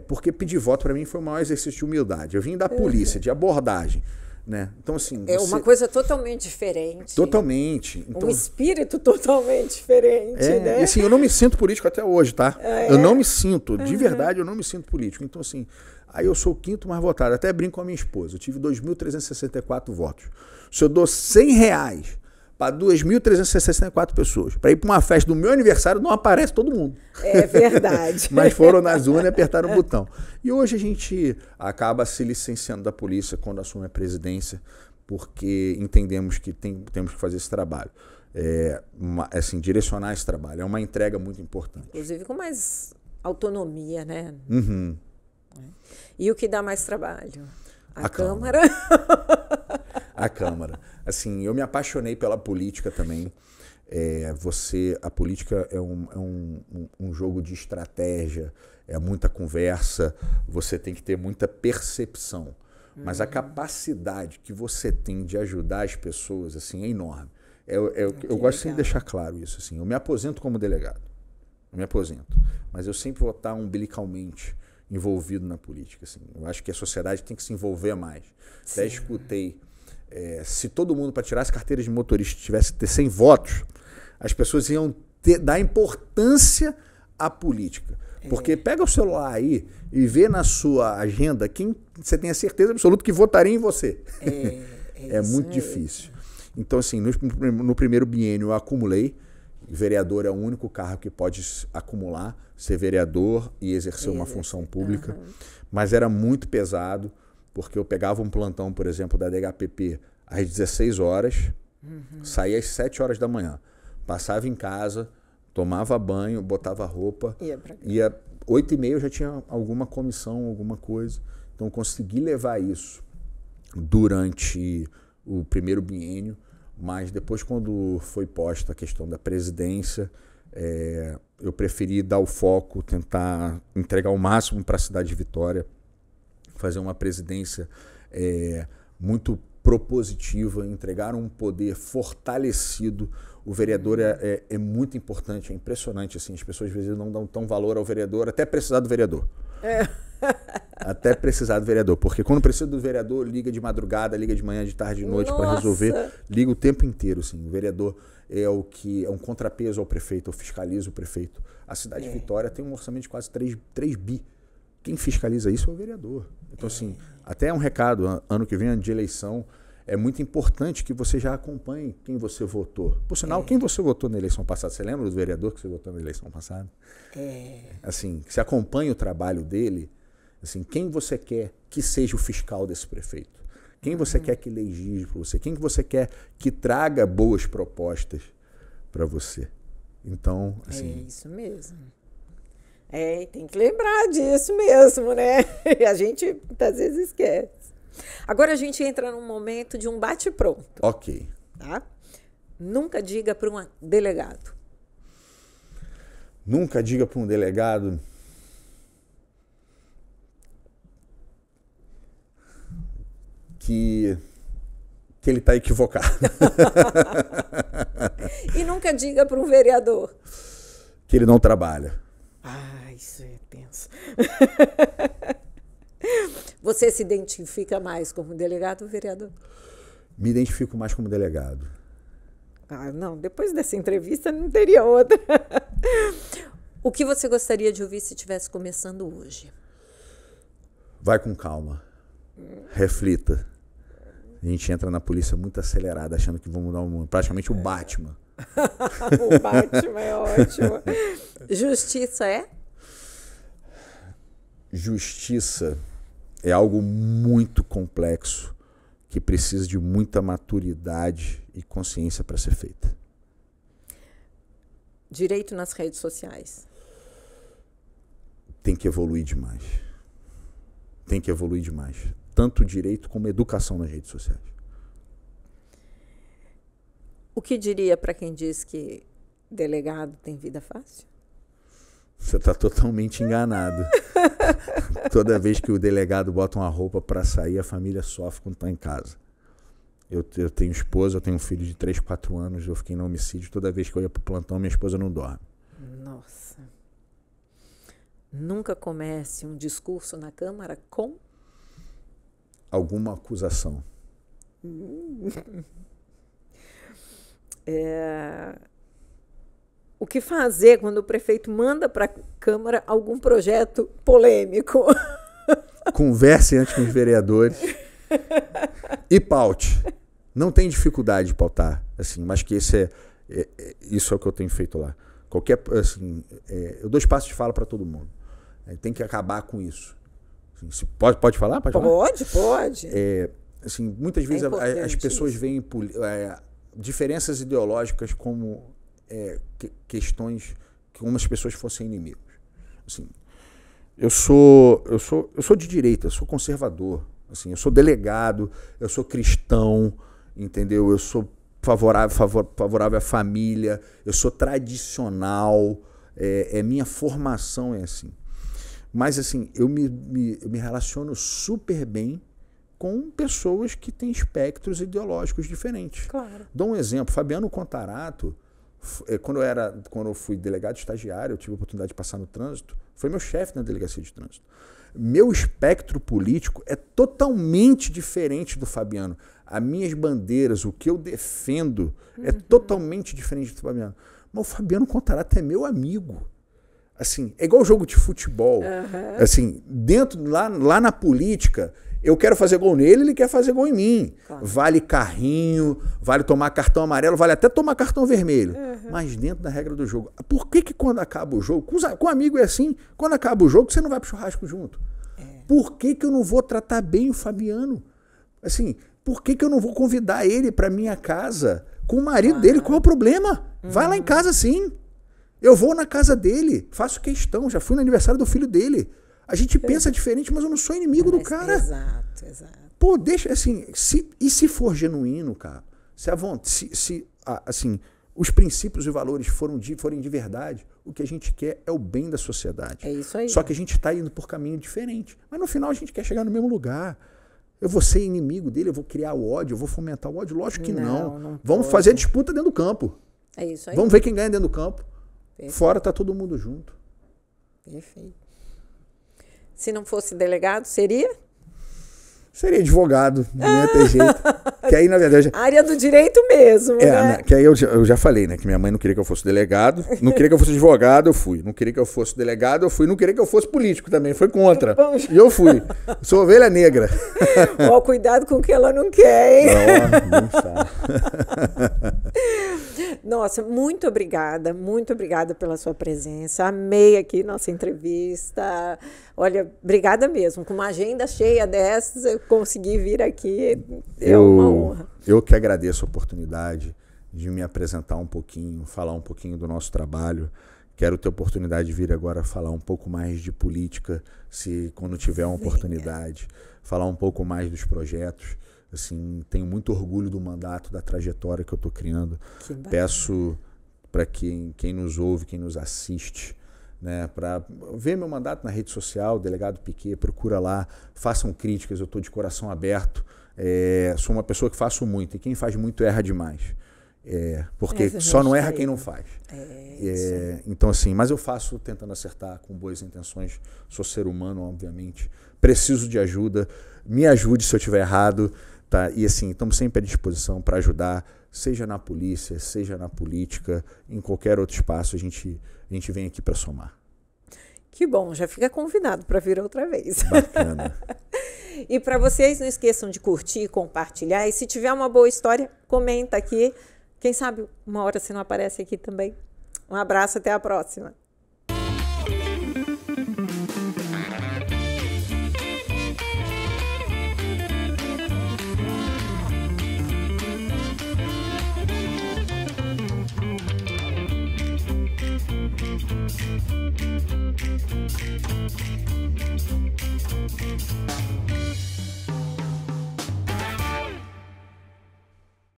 porque pedir voto para mim foi o maior exercício de humildade. Eu vim da polícia, de abordagem. Né? Então, assim, é uma coisa totalmente diferente. Totalmente. Então, um espírito totalmente diferente, né? E assim, eu não me sinto político até hoje, tá? Eu não me sinto, de verdade, eu não me sinto político. Então, assim, aí eu sou o 5º mais votado. Até brinco com a minha esposa. Eu tive 2.364 votos. Se eu dou R$100 para 2.364 pessoas, para ir para uma festa do meu aniversário, não aparece todo mundo. É verdade. Mas foram nas urnas e apertaram o botão. E hoje a gente acaba se licenciando da polícia quando assume a presidência, porque entendemos que temos que fazer esse trabalho. Assim, direcionar esse trabalho. É uma entrega muito importante. Inclusive com mais autonomia, né? Uhum. E o que dá mais trabalho? A Câmara. A Câmara. Assim, eu me apaixonei pela política também. A política é um jogo de estratégia, é muita conversa, você tem que ter muita percepção. Mas a capacidade que você tem de ajudar as pessoas, assim, é enorme. Eu gosto sempre de deixar claro isso. Assim, eu me aposento como delegado. Eu me aposento. Mas eu sempre vou estar umbilicalmente envolvido na política. Assim. Eu acho que a sociedade tem que se envolver mais. Sim. Até escutei, se todo mundo, para tirar as carteiras de motorista, tivesse que ter 100 votos, as pessoas iam dar importância à política. Porque pega o celular aí e vê na sua agenda quem você tem a certeza absoluta que votaria em você. É muito difícil. Então, assim, no primeiro biênio eu acumulei. Vereador é o único cargo que pode acumular, ser vereador e exercer uma função pública. Mas era muito pesado, porque eu pegava um plantão, por exemplo, da DHPP às 16 horas, saía às 7 horas da manhã, passava em casa, tomava banho, botava roupa, ia 8h30 eu já tinha alguma comissão, alguma coisa. Então consegui levar isso durante o primeiro biênio, mas depois, quando foi posta a questão da presidência, eu preferi dar o foco, tentar entregar o máximo para a cidade de Vitória, fazer uma presidência muito propositiva, entregar um poder fortalecido. O vereador é muito importante, é impressionante. Assim, as pessoas às vezes não dão tão valor ao vereador, até precisar do vereador. Até precisar do vereador, porque quando precisa do vereador, liga de madrugada, liga de manhã, de tarde, de noite para resolver, liga o tempo inteiro. Assim. O vereador é um contrapeso ao prefeito, ou fiscaliza o prefeito. A cidade de Vitória tem um orçamento de quase 3 bi. Quem fiscaliza isso é o vereador. Então, assim, até um recado, ano que vem, ano de eleição, é muito importante que você já acompanhe quem você votou. Por sinal, quem você votou na eleição passada? Você lembra do vereador que você votou na eleição passada? Assim, você acompanha o trabalho dele, assim, quem você quer que seja o fiscal desse prefeito? Quem você quer que legisle para você? Quem que você quer que traga boas propostas para você? Então, assim... É isso mesmo. Tem que lembrar disso mesmo, né? A gente muitas vezes esquece. Agora a gente entra num momento de um bate-pronto. Ok. Tá? Nunca diga para um delegado. Nunca diga para um delegado que ele está equivocado. E nunca diga para um vereador que ele não trabalha. Isso é tenso. Você se identifica mais como delegado ou vereador? Me identifico mais como delegado. Ah, não, depois dessa entrevista não teria outra. O que você gostaria de ouvir se estivesse começando hoje? Vai com calma. Reflita. A gente entra na polícia muito acelerada, achando que vão mudar o mundo. Praticamente o Batman. O Batman é ótimo. Justiça é? Justiça é algo muito complexo que precisa de muita maturidade e consciência para ser feita. Direito nas redes sociais. Tem que evoluir demais. Tem que evoluir demais. Tanto direito como educação nas redes sociais. O que diria para quem diz que delegado tem vida fácil? Você está totalmente enganado. Toda vez que o delegado bota uma roupa para sair, a família sofre quando está em casa. Eu tenho esposa, eu tenho um filho de 3, 4 anos, eu fiquei no homicídio. Toda vez que eu ia para o plantão, minha esposa não dorme. Nossa. Nunca comece um discurso na Câmara com alguma acusação. O que fazer quando o prefeito manda para a Câmara algum projeto polêmico? Converse antes com os vereadores e paute. Não tem dificuldade de pautar, assim, mas que isso é o que eu tenho feito lá. Qualquer, assim, eu dou espaço de fala para todo mundo. Tem que acabar com isso. Assim, pode falar? Pode. Assim, muitas vezes as pessoas veem diferenças ideológicas como questões como as pessoas fossem inimigos. Assim, eu sou de direita, eu sou conservador, assim, eu sou delegado, eu sou cristão, entendeu? Eu sou favorável à família, eu sou tradicional, minha formação é assim. Mas assim, eu me relaciono super bem com pessoas que têm espectros ideológicos diferentes. Claro. Dou um exemplo, Fabiano Contarato, quando eu fui delegado estagiário, eu tive a oportunidade de passar no trânsito, foi meu chefe na delegacia de trânsito. Meu espectro político é totalmente diferente do Fabiano. As minhas bandeiras, o que eu defendo, é totalmente diferente do Fabiano. Mas o Fabiano Contarato é meu amigo. Assim, é igual jogo de futebol. Assim, lá na política, eu quero fazer gol nele, ele quer fazer gol em mim. Claro. Vale carrinho, vale tomar cartão amarelo, vale até tomar cartão vermelho. Mas dentro da regra do jogo. Por que quando acaba o jogo, com amigo é assim, quando acaba o jogo, você não vai pro churrasco junto? Por que eu não vou tratar bem o Fabiano? Assim, por que eu não vou convidar ele para minha casa com o marido dele? Qual é o problema? Vai lá em casa sim. Eu vou na casa dele, faço questão, já fui no aniversário do filho dele. A gente pensa diferente, mas eu não sou inimigo do cara. Exato. Pô, deixa, assim, se for genuíno, cara, assim, os princípios e valores forem de verdade, o que a gente quer é o bem da sociedade. É isso aí. Só que a gente está indo por caminho diferente. Mas no final a gente quer chegar no mesmo lugar. Eu vou ser inimigo dele, eu vou criar o ódio, eu vou fomentar o ódio? Lógico que não. Vamos fazer disputa dentro do campo. É isso aí. Vamos ver quem ganha dentro do campo. Perfeito. Fora tá todo mundo junto. Perfeito. Se não fosse delegado, seria? Seria advogado, não ia ter jeito. Que aí, na verdade... Área do direito mesmo, né? Que aí eu já falei, né? Que minha mãe não queria que eu fosse delegado, não queria que eu fosse advogado, eu fui. Não queria que eu fosse delegado, eu fui. Não queria que eu fosse político também, foi contra. E eu fui. Sou ovelha negra. Ó, cuidado com o que ela não quer, hein? Não sabe. Nossa, muito obrigada pela sua presença. Amei aqui nossa entrevista. Olha, obrigada mesmo. Com uma agenda cheia dessas, eu consegui vir aqui. É uma honra. Eu que agradeço a oportunidade de me apresentar um pouquinho, falar um pouquinho do nosso trabalho. Quero ter a oportunidade de vir agora falar um pouco mais de política, quando tiver uma oportunidade. Falar um pouco mais dos projetos. Assim, tenho muito orgulho do mandato, da trajetória que eu estou criando. Peço para quem nos ouve, quem nos assiste, né, para ver meu mandato na rede social, Delegado Piquet, procura lá, façam críticas, eu estou de coração aberto. Sou uma pessoa que faço muito, e quem faz muito erra demais. Porque só não erra quem não faz. Então, assim, mas eu faço tentando acertar com boas intenções. Sou ser humano, obviamente. Preciso de ajuda. Me ajude se eu estiver errado. tá? E assim, estamos sempre à disposição para ajudar, seja na polícia, seja na política, em qualquer outro espaço, a gente vem aqui para somar. Que bom, já fica convidado para vir outra vez. Bacana. E para vocês, não esqueçam de curtir, compartilhar. E se tiver uma boa história, comenta aqui. Quem sabe uma hora você não aparece aqui também. Um abraço, até a próxima.